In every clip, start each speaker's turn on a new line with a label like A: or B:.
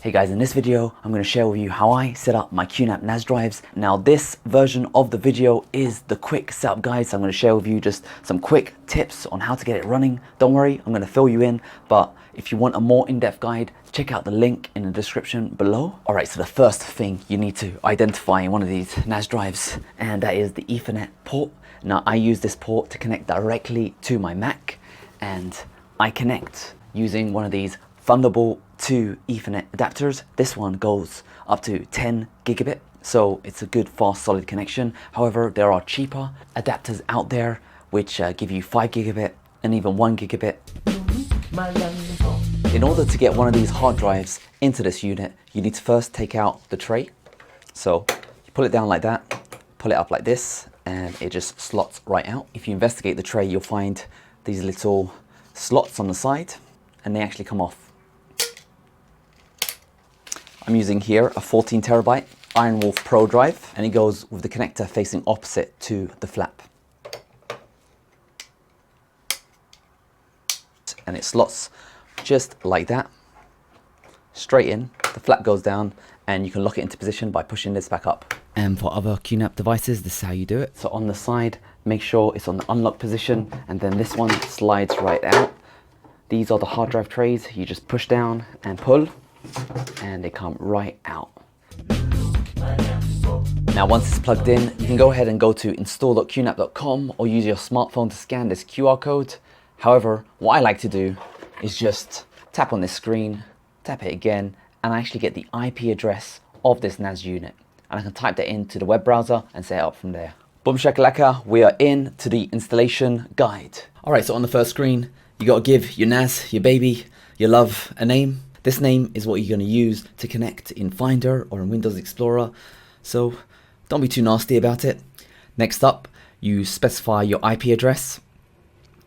A: Hey guys, in this video, I'm going to share with you how I set up my QNAP NAS drives. Now this version of the video is the quick setup guide, so I'm going to share with you just some quick tips on how to get it running. Don't worry, I'm going to fill you in, but if you want a more in-depth guide, check out the link in the description below. Alright, so the first thing you need to identify in one of these NAS drives, and that is the Ethernet port. Now I use this port to connect directly to my Mac, and I connect using one of these Thunderbolt 2 Ethernet adapters. This one goes up to 10 gigabit, so it's a good, fast, solid connection. However, there are cheaper adapters out there which give you 5 gigabit and even 1 gigabit. In order to get one of these hard drives into this unit, you need to first take out the tray. So you pull it down like that, pull it up like this, and it just slots right out. If you investigate the tray, you'll find these little slots on the side, and they actually come off. I'm using here a 14 terabyte Iron Wolf Pro drive, and it goes with the connector facing opposite to the flap. And it slots just like that, straight in. The flap goes down, and you can lock it into position by pushing this back up. And for other QNAP devices, this is how you do it. So on the side, make sure it's on the unlock position, and then this one slides right out. These are the hard drive trays. You just push down and pull, and they come right out. Now once it's plugged in, you can go ahead and go to install.qnap.com or use your smartphone to scan this QR code. However, what I like to do is just tap on this screen, tap it again, and I actually get the IP address of this NAS unit. And I can type that into the web browser and set it up from there. Boom shakalaka, we are in to the installation guide. All right, so on the first screen, you gotta give your NAS, your baby, your love a name. This name is what you're gonna use to connect in Finder or in Windows Explorer, so don't be too nasty about it. Next up, you specify your IP address.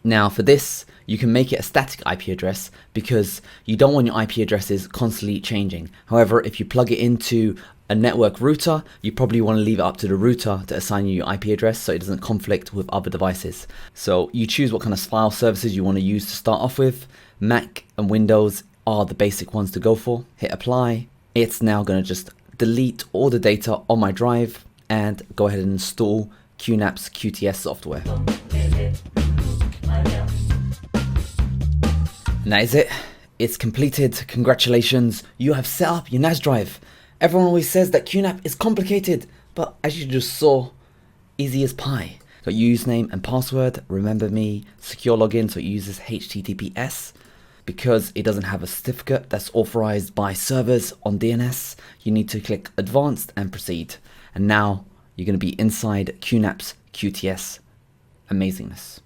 A: Now for this, you can make it a static IP address because you don't want your IP addresses constantly changing. However, if you plug it into a network router, you probably want to leave it up to the router to assign you your IP address so it doesn't conflict with other devices. So you choose what kind of file services you want to use to start off with. Mac and Windows are the basic ones to go for. Hit apply. It's now going to just delete all the data on my drive and go ahead and install QNAP's QTS software. And that is it. It's completed. Congratulations. You have set up your NAS drive. Everyone always says that QNAP is complicated, but as you just saw, easy as pie. Got username and password, remember me, secure login, so it uses HTTPS. Because it doesn't have a certificate that's authorized by servers on DNS, you need to click advanced and proceed. And now you're going to be inside QNAP's QTS amazingness.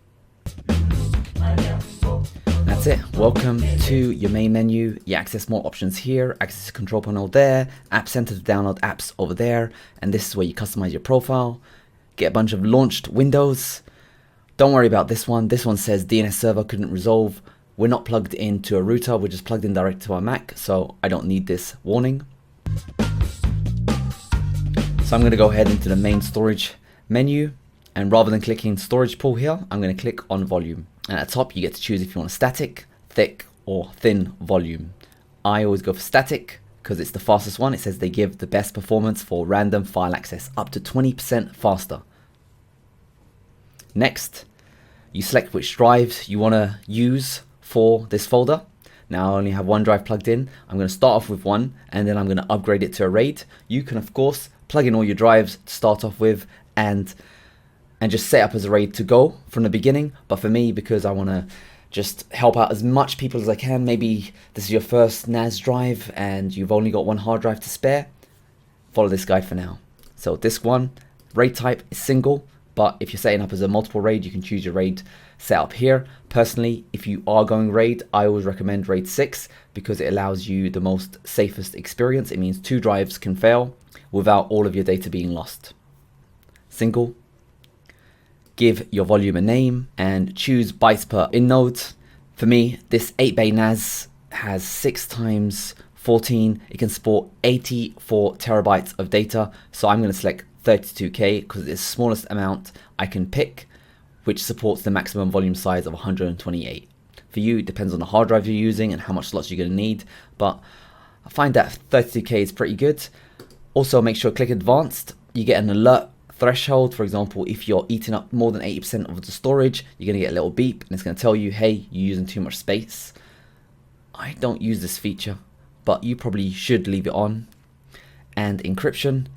A: That's it. Welcome to your main menu. You access more options here, access the control panel there, App Center to download apps over there, and this is where you customize your profile. Get a bunch of launched windows. Don't worry about this one. This one says DNS server couldn't resolve. We're not plugged into a router, we're just plugged in direct to our Mac, so I don't need this warning. So I'm going to go ahead into the main storage menu, and rather than clicking storage pool here, I'm going to click on volume. And at the top, you get to choose if you want a static, thick, or thin volume. I always go for static because it's the fastest one. It says they give the best performance for random file access, up to 20% faster. Next, you select which drives you want to use for this folder. Now I only have one drive plugged in. I'm going to start off with one, and then I'm going to upgrade it to a RAID. You can of course plug in all your drives to start off with and just set up as a RAID to go from the beginning. But for me, because I want to just help out as much people as I can, maybe this is your first NAS drive and you've only got one hard drive to spare, follow this guide for now. So disk 1, RAID type is single, but if you're setting up as a multiple RAID, you can choose your RAID setup here. Personally, if you are going RAID, I always recommend RAID 6 because it allows you the most safest experience. It means 2 drives can fail without all of your data being lost. Single. Give your volume a name and choose bytes per node. For me, this 8-bay NAS has 6 times 14. It can support 84 terabytes of data. So I'm going to select 32K because it's the smallest amount I can pick, which supports the maximum volume size of 128. For you, it depends on the hard drive you're using and how much slots you're going to need, but I find that 32K is pretty good. Also, make sure to click advanced. You get an alert threshold. For example, if you're eating up more than 80% of the storage, you're going to get a little beep and it's going to tell you, hey, you're using too much space. I don't use this feature, but you probably should leave it on. And encryption.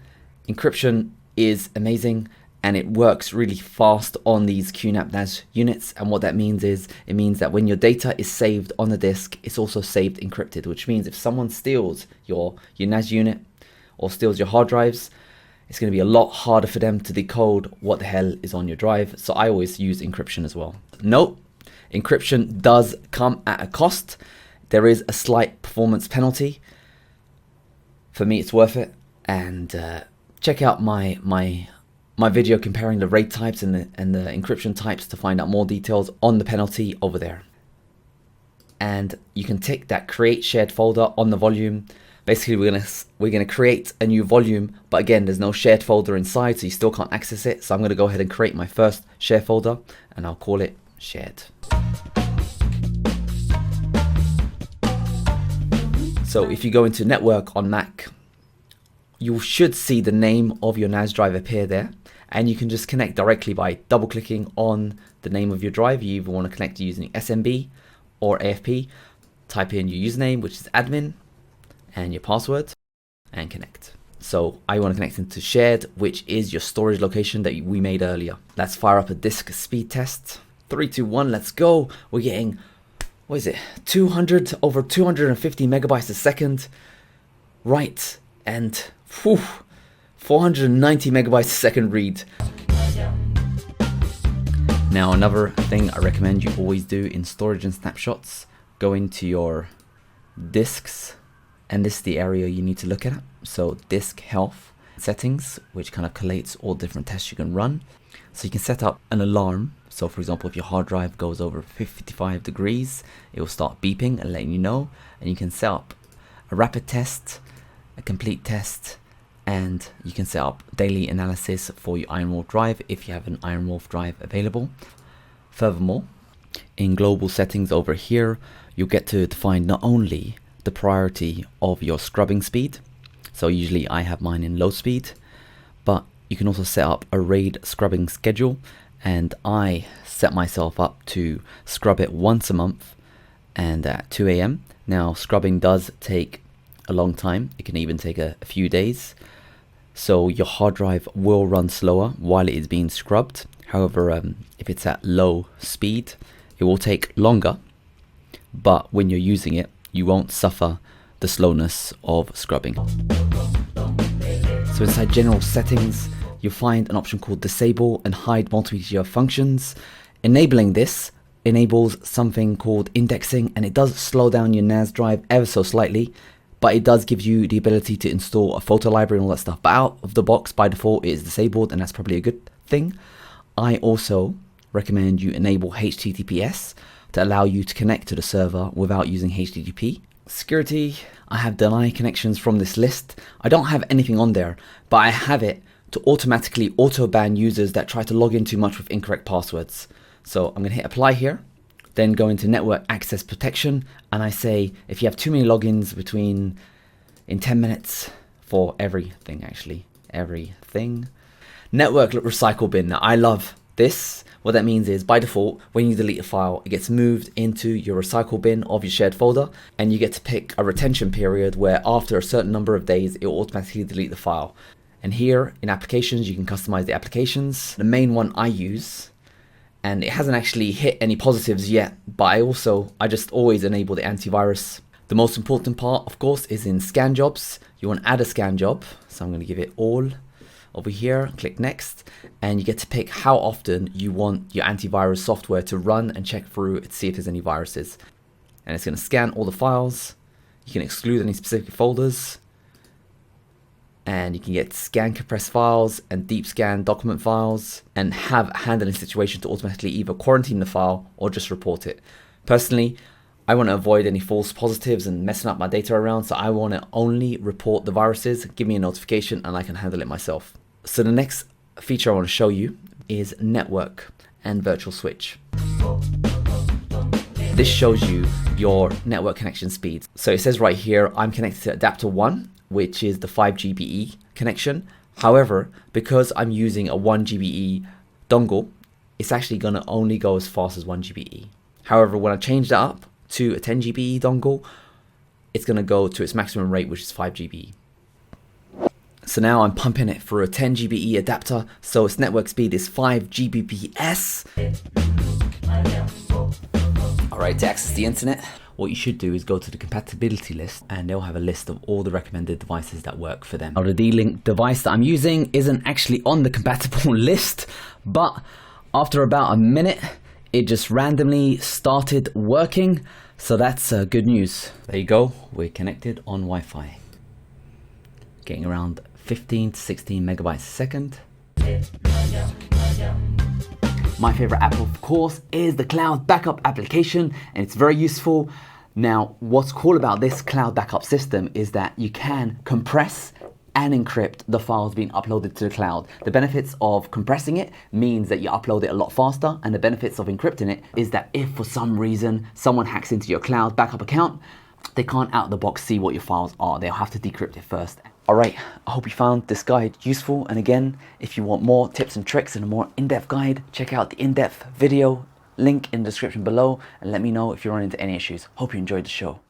A: Encryption is amazing and it works really fast on these QNAP NAS units. And what that means is, it means that when your data is saved on the disk, it's also saved encrypted, which means if someone steals your NAS unit or steals your hard drives, it's going to be a lot harder for them to decode what the hell is on your drive. So I always use encryption as well. Note, encryption does come at a cost. There is a slight performance penalty. For me, it's worth it. And check out my video comparing the RAID types and the encryption types to find out more details on the penalty over there. And you can tick that create shared folder on the volume. Basically, we're gonna create a new volume, but again, there's no shared folder inside, so you still can't access it. So I'm gonna go ahead and create my first share folder, and I'll call it shared. So if you go into network on Mac, you should see the name of your NAS drive appear there, and you can just connect directly by double clicking on the name of your drive. You either want to connect using SMB or AFP. Type in your username, which is admin, and your password, and connect. So I want to connect into shared, which is your storage location that we made earlier. Let's fire up a disk speed test. 3, 2, 1, let's go. We're getting, what is it, over 250 megabytes a second. Right, and 490 megabytes a second read. Now another thing I recommend you always do in storage and snapshots, go into your disks, and this is the area you need to look at. So disk health settings, which kind of collates all different tests you can run. So you can set up an alarm. So for example, if your hard drive goes over 55 degrees, it will start beeping and letting you know. And you can set up a rapid test, a complete test, and you can set up daily analysis for your Iron Wolf drive if you have an Iron Wolf drive available. Furthermore, in global settings over here, you'll get to define not only the priority of your scrubbing speed, so usually I have mine in low speed, but you can also set up a RAID scrubbing schedule, and I set myself up to scrub it once a month and at 2 AM. Now scrubbing does take a long time, it can even take a few days, so your hard drive will run slower while it is being scrubbed. However, if it's at low speed, it will take longer, but when you're using it, you won't suffer the slowness of scrubbing. So inside general settings, you'll find an option called disable and hide multimedia functions. Enabling this enables something called indexing, and it does slow down your NAS drive ever so slightly, but it does give you the ability to install a photo library and all that stuff. But out of the box, by default, it is disabled, and that's probably a good thing. I also recommend you enable HTTPS to allow you to connect to the server without using HTTP. Security, I have deny connections from this list. I don't have anything on there, but I have it to automatically auto-ban users that try to log in too much with incorrect passwords. So I'm going to hit apply here, then go into network access protection, and I say if you have too many logins in 10 minutes for everything, actually, everything. Network recycle bin. Now I love this. What that means is by default, when you delete a file, it gets moved into your recycle bin of your shared folder, and you get to pick a retention period where after a certain number of days, it will automatically delete the file. And here in applications, you can customize the applications. The main one I use, and it hasn't actually hit any positives yet, but I just always enable the antivirus. The most important part, of course, is in scan jobs. You want to add a scan job. So I'm going to give it all. Over here, click next, and you get to pick how often you want your antivirus software to run and check through to see if there's any viruses. And it's going to scan all the files. You can exclude any specific folders, and you can get scan compressed files and deep scan document files, and have a handling situation to automatically either quarantine the file or just report it. Personally, I want to avoid any false positives and messing up my data around, so I want to only report the viruses, give me a notification, and I can handle it myself. So the next feature I want to show you is network and virtual switch. this shows you your network connection speeds. So it says right here, I'm connected to adapter 1, which is the 5 GBE connection. However, because I'm using a 1 GBE dongle, it's actually going to only go as fast as 1 GBE. However, when I change that up to a 10 GBE dongle, it's going to go to its maximum rate, which is 5 GBE. So now I'm pumping it through a 10 GBE adapter, so its network speed is 5 Gbps. Alright, to access the internet, what you should do is go to the compatibility list, and they'll have a list of all the recommended devices that work for them. Now, the D-Link device that I'm using isn't actually on the compatible list, but after about a minute, it just randomly started working, so that's good news. There you go, we're connected on Wi-Fi. Getting around 15 to 16 megabytes a second. My favorite app, of course, is the cloud backup application, and it's very useful. Now, what's cool about this cloud backup system is that you can compress and encrypt the files being uploaded to the cloud. The benefits of compressing it means that you upload it a lot faster, and the benefits of encrypting it is that if for some reason someone hacks into your cloud backup account, they can't out of the box see what your files are. They'll have to decrypt it first. Alright, I hope you found this guide useful, and again, if you want more tips and tricks and a more in-depth guide, check out the in-depth video link in the description below, and let me know if you run into any issues. Hope you enjoyed the show.